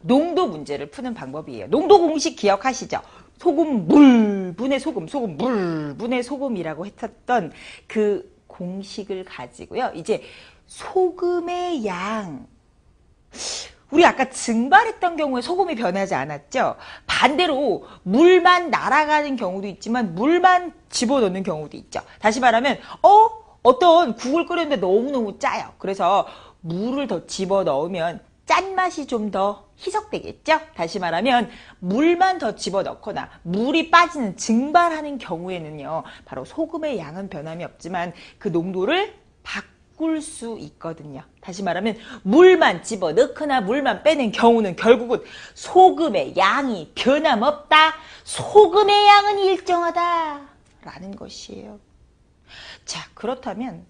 농도 문제를 푸는 방법이에요. 농도 공식 기억하시죠? 소금 물 분의 소금, 소금 물 분의 소금이라고 했었던 그 공식을 가지고요. 이제 소금의 양. 우리 아까 증발했던 경우에 소금이 변하지 않았죠? 반대로 물만 날아가는 경우도 있지만 물만 집어넣는 경우도 있죠. 다시 말하면 어떤 국을 끓였는데 너무너무 짜요. 그래서 물을 더 집어넣으면 짠맛이 좀 더 희석되겠죠? 다시 말하면 물만 더 집어넣거나 물이 빠지는 증발하는 경우에는요. 바로 소금의 양은 변함이 없지만 그 농도를 바꿀 수 있거든요. 다시 말하면 물만 집어넣거나 물만 빼는 경우는 결국은 소금의 양이 변함없다. 소금의 양은 일정하다. 라는 것이에요. 자, 그렇다면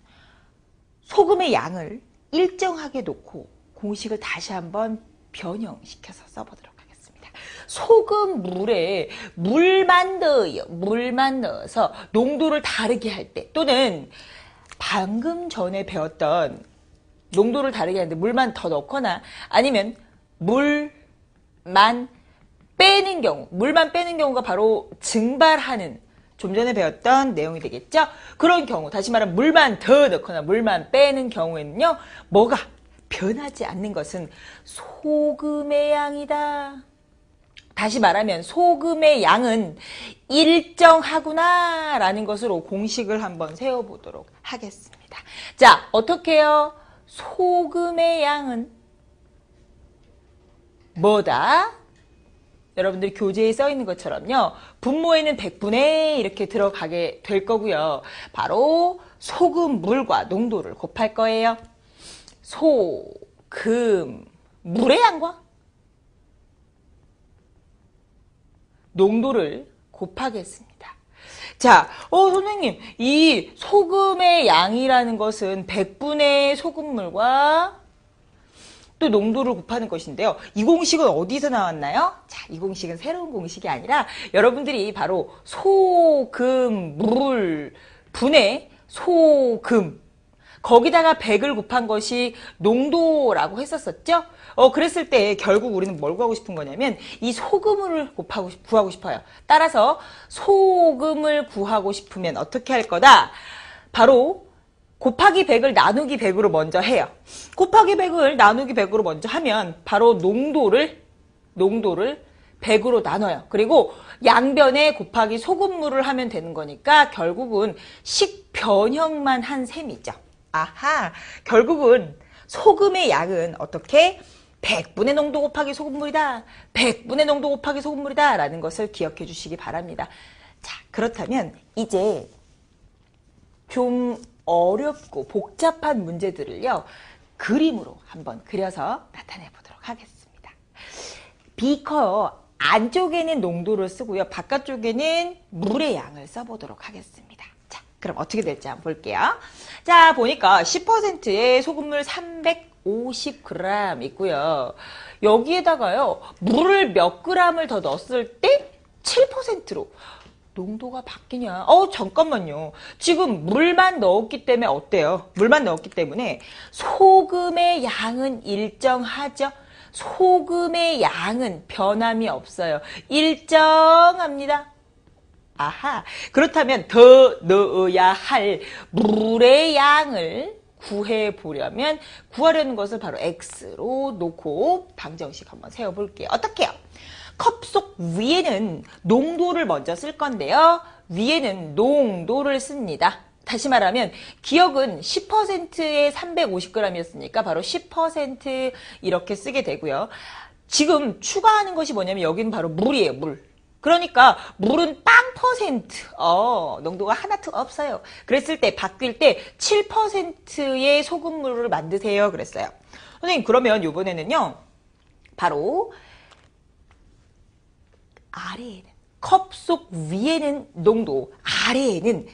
소금의 양을 일정하게 놓고 공식을 다시 한번 변형시켜서 써보도록 하겠습니다. 소금 물에 물만 넣어요. 물만 넣어서 농도를 다르게 할 때 또는 방금 전에 배웠던 농도를 다르게 하는데 물만 더 넣거나 아니면 물만 빼는 경우 물만 빼는 경우가 바로 증발하는 좀 전에 배웠던 내용이 되겠죠? 그런 경우 다시 말하면 물만 더 넣거나 물만 빼는 경우에는요. 뭐가 변하지 않는 것은 소금의 양이다. 다시 말하면 소금의 양은 일정하구나 라는 것으로 공식을 한번 세워보도록 하겠습니다. 자, 어떻게 해요? 소금의 양은 뭐다? 여러분들이 교재에 써 있는 것처럼요. 분모에는 100분의 이렇게 들어가게 될 거고요. 바로 소금 물과 농도를 곱할 거예요. 소금 물의 양과 농도를 곱하겠습니다. 자, 선생님, 이 소금의 양이라는 것은 100분의 소금물과 또 농도를 곱하는 것인데요. 이 공식은 어디서 나왔나요? 자, 이 공식은 새로운 공식이 아니라 여러분들이 바로 소금 물 분의 소금 거기다가 100을 곱한 것이 농도라고 했었었죠? 그랬을 때 결국 우리는 뭘 구하고 싶은 거냐면 이 소금을 구하고 싶어요. 따라서 소금을 구하고 싶으면 어떻게 할 거다? 바로 곱하기 100을 나누기 100으로 먼저 해요. 곱하기 100을 나누기 100으로 먼저 하면 바로 농도를 100으로 나눠요. 그리고 양변에 곱하기 소금물을 하면 되는 거니까 결국은 식변형만 한 셈이죠. 아하, 결국은 소금의 양은 어떻게? 100분의 농도 곱하기 소금물이다. 100분의 농도 곱하기 소금물이다. 라는 것을 기억해 주시기 바랍니다. 자, 그렇다면 이제 좀 어렵고 복잡한 문제들을요. 그림으로 한번 그려서 나타내 보도록 하겠습니다. 비커 안쪽에는 농도를 쓰고요. 바깥쪽에는 물의 양을 써보도록 하겠습니다. 자, 그럼 어떻게 될지 한번 볼게요. 자, 보니까 10%의 소금물 350g 있고요. 여기에다가요. 물을 몇 g을 더 넣었을 때 7%로 농도가 바뀌냐? 잠깐만요. 지금 물만 넣었기 때문에 어때요? 물만 넣었기 때문에 소금의 양은 일정하죠? 소금의 양은 변함이 없어요. 일정합니다. 아하. 그렇다면 더 넣어야 할 물의 양을 구해보려면 구하려는 것을 바로 X로 놓고 방정식 한번 세워볼게요. 어떻게 해요? 컵 속 위에는 농도를 먼저 쓸 건데요. 위에는 농도를 씁니다. 다시 말하면 기억은 10%에 350g이었으니까 바로 10% 이렇게 쓰게 되고요. 지금 추가하는 것이 뭐냐면 여기는 바로 물이에요. 물. 그러니까 물은 0%. 농도가 하나도 없어요. 그랬을 때 바뀔 때 7%의 소금물을 만드세요. 그랬어요. 선생님 그러면 이번에는요. 바로 아래에는 컵 속 위에는 농도, 아래에는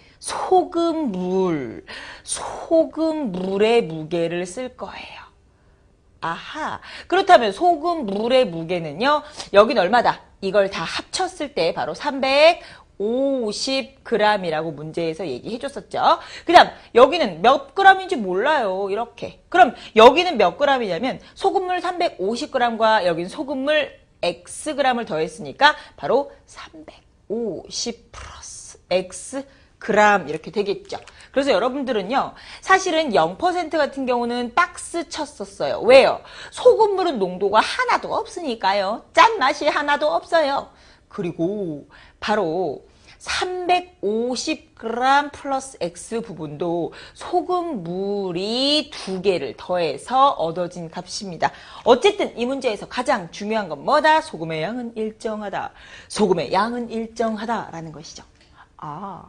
소금물의 무게를 쓸 거예요. 아하. 그렇다면 소금물의 무게는요. 여긴 얼마다? 이걸 다 합쳤을 때 바로 350g 350g이라고 문제에서 얘기해 줬었죠. 그 다음 여기는 몇 g인지 몰라요. 이렇게. 그럼 여기는 몇 g이냐면 소금물 350g과 여기는 소금물 xg을 더했으니까 바로 350 플러스 x 그램 이렇게 되겠죠. 그래서 여러분들은요. 사실은 0% 같은 경우는 박스 쳤었어요. 왜요? 소금물은 농도가 하나도 없으니까요. 짠맛이 하나도 없어요. 그리고 바로 350g 플러스 X 부분도 소금물이 2개를 더해서 얻어진 값입니다. 어쨌든 이 문제에서 가장 중요한 건 뭐다? 소금의 양은 일정하다. 소금의 양은 일정하다라는 것이죠. 아,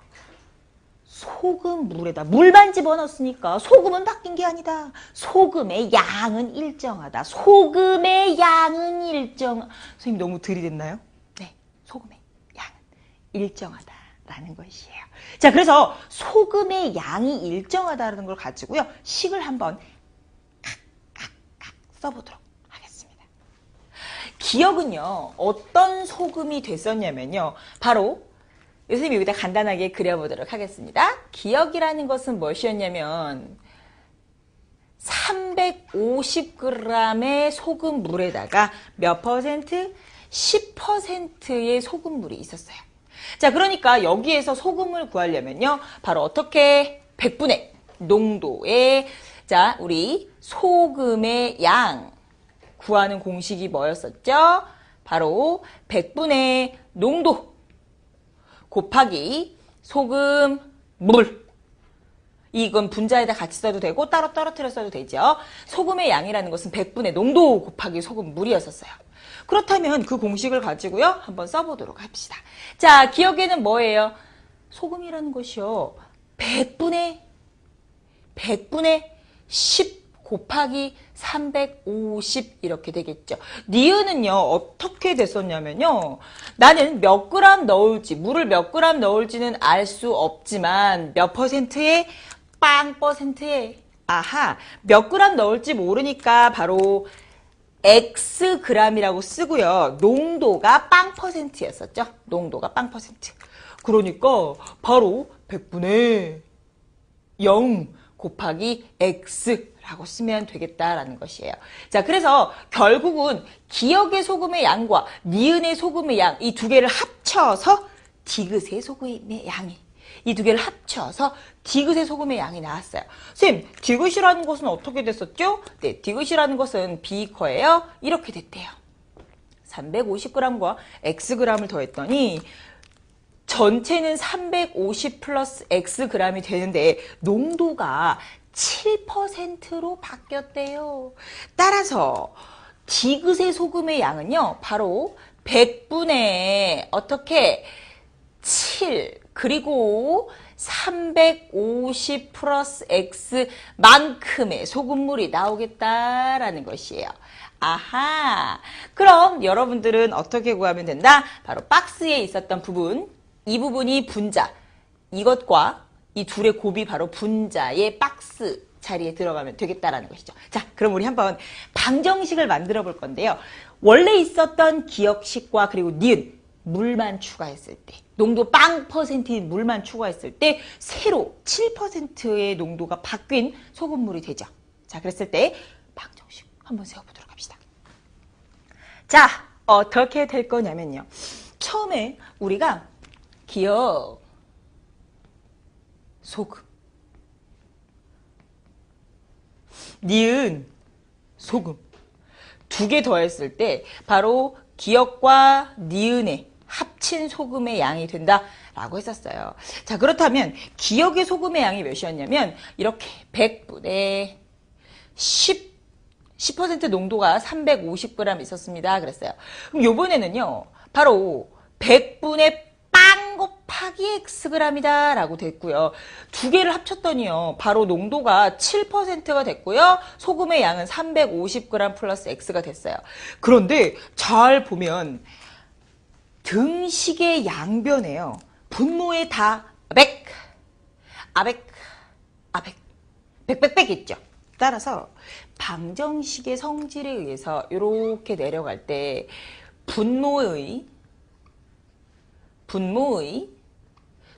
소금물에다 물만 집어넣었으니까 소금은 바뀐 게 아니다. 소금의 양은 일정하다. 소금의 양은 선생님 너무 들이댔나요? 네, 소금의 양은 일정하다라는 것이에요. 자, 그래서 소금의 양이 일정하다는 걸 가지고요. 식을 한번 각각각 써보도록 하겠습니다. 기억은요. 어떤 소금이 됐었냐면요. 바로 선생님이 여기다 간단하게 그려보도록 하겠습니다. 기억이라는 것은 무엇이었냐면 350g의 소금물에다가 몇 퍼센트? 10%의 소금물이 있었어요. 자, 그러니까 여기에서 소금을 구하려면요. 바로 어떻게 100분의 농도의 자, 우리 소금의 양 구하는 공식이 뭐였었죠? 바로 100분의 농도 곱하기 소금, 물. 이건 분자에다 같이 써도 되고 따로 떨어뜨려 써도 되죠. 소금의 양이라는 것은 100분의 농도 곱하기 소금, 물이었었어요. 그렇다면 그 공식을 가지고요. 한번 써보도록 합시다. 자, 기억에는 뭐예요? 소금이라는 것이요. 100분의 10 곱하기 350 이렇게 되겠죠. 니은은요. 어떻게 됐었냐면요. 나는 몇 그램 넣을지 물을 몇 그램 넣을지는 알 수 없지만 몇 퍼센트의 빵 퍼센트의 아하 몇 그램 넣을지 모르니까 바로 x g이라고 쓰고요. 농도가 빵 퍼센트였었죠. 농도가 빵 퍼센트. 그러니까 바로 100분의 0 곱하기 x라고 쓰면 되겠다라는 것이에요. 자, 그래서 결국은 기억의 소금의 양과 니은의 소금의 양 이 두 개를 합쳐서 디귿의 소금의 양이 이 두 개를 합쳐서 디귿의 소금의 양이 나왔어요. 선생님, 디귿이라는 것은 어떻게 됐었죠? 네, 디귿이라는 것은 비커예요. 이렇게 됐대요. 350g과 xg을 더했더니 전체는 350 플러스 xg이 되는데 농도가 7%로 바뀌었대요. 따라서 디귿의 소금의 양은요. 바로 100분의 어떻게 7 그리고 350 플러스 x만큼의 소금물이 나오겠다라는 것이에요. 아하, 그럼 여러분들은 어떻게 구하면 된다? 바로 박스에 있었던 부분, 이 부분이 분자, 이것과 이 둘의 곱이 바로 분자의 박스 자리에 들어가면 되겠다라는 것이죠. 자, 그럼 우리 한번 방정식을 만들어 볼 건데요. 원래 있었던 기억식과 그리고 니은, 물만 추가했을 때, 농도 빵 퍼센트인 물만 추가했을 때 새로 7%의 농도가 바뀐 소금물이 되죠. 자, 그랬을 때 방정식 한번 세워보도록 합시다. 자, 어떻게 될 거냐면요. 처음에 우리가 기억, 소금, 니은, 소금 두 개 더했을 때 바로 기억과 니은의 합친 소금의 양이 된다라고 했었어요. 자, 그렇다면 기억의 소금의 양이 몇이었냐면 이렇게 100분의 10% 농도가 350g 있었습니다. 그랬어요. 그럼 요번에는요. 바로 100분의 빵 곱하기 xg이다 라고 됐고요. 두 개를 합쳤더니요. 바로 농도가 7%가 됐고요. 소금의 양은 350g 플러스 x가 됐어요. 그런데 잘 보면 등식의 양변에요. 분모에 다 아벡, 빽빽 있죠. 따라서 방정식의 성질에 의해서 이렇게 내려갈 때 분모의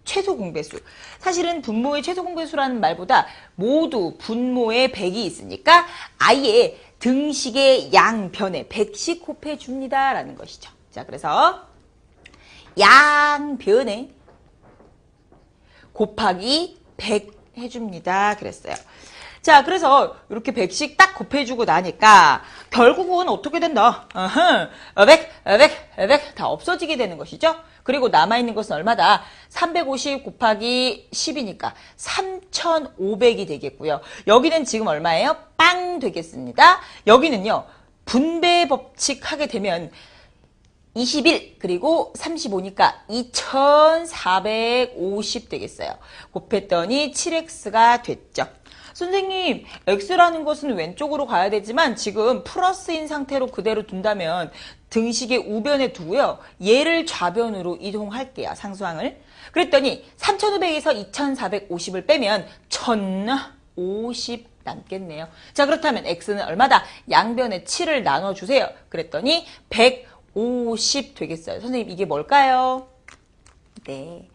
최소 공배수. 사실은 분모의 최소 공배수라는 말보다 모두 분모에 100이 있으니까 아예 등식의 양변에 100씩 곱해 줍니다. 라는 것이죠. 자, 그래서 양변에 곱하기 100 해줍니다. 그랬어요. 자, 그래서 이렇게 100씩 딱 곱해주고 나니까 결국은 어떻게 된다? 100 다 없어지게 되는 것이죠. 그리고 남아있는 것은 얼마다? 350 곱하기 10이니까 3500이 되겠고요. 여기는 지금 얼마예요? 빵 되겠습니다. 여기는요. 분배 법칙 하게 되면 21 그리고 35니까 2450 되겠어요. 곱했더니 7x가 됐죠. 선생님, x라는 것은 왼쪽으로 가야 되지만 지금 플러스인 상태로 그대로 둔다면 등식의 우변에 두고요. 얘를 좌변으로 이동할게요. 상수항을. 그랬더니 3500에서 2450을 빼면 1050 남겠네요. 자, 그렇다면 x는 얼마다? 양변에 7을 나눠주세요. 그랬더니 150 되겠어요. 선생님, 이게 뭘까요? 네,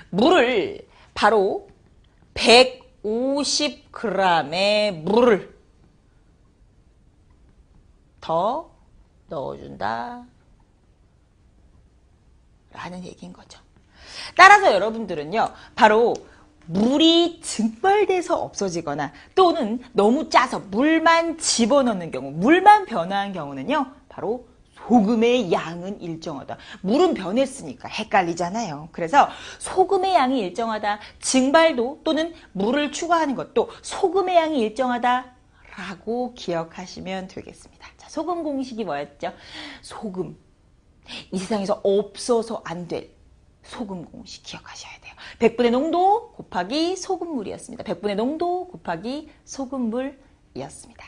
물을 바로 150g의 물을 더 넣어준다 라는 얘기인 거죠. 따라서 여러분들은요, 바로 물이 증발돼서 없어지거나 또는 너무 짜서 물만 집어넣는 경우, 물만 변화한 경우는요, 바로 소금의 양은 일정하다. 물은 변했으니까 헷갈리잖아요. 그래서 소금의 양이 일정하다. 증발도 또는 물을 추가하는 것도 소금의 양이 일정하다 라고 기억하시면 되겠습니다. 자, 소금 공식이 뭐였죠? 소금. 이 세상에서 없어서 안 될 소금 공식 기억하셔야 돼요. 100분의 농도 곱하기 소금물이었습니다. 100분의 농도 곱하기 소금물이었습니다.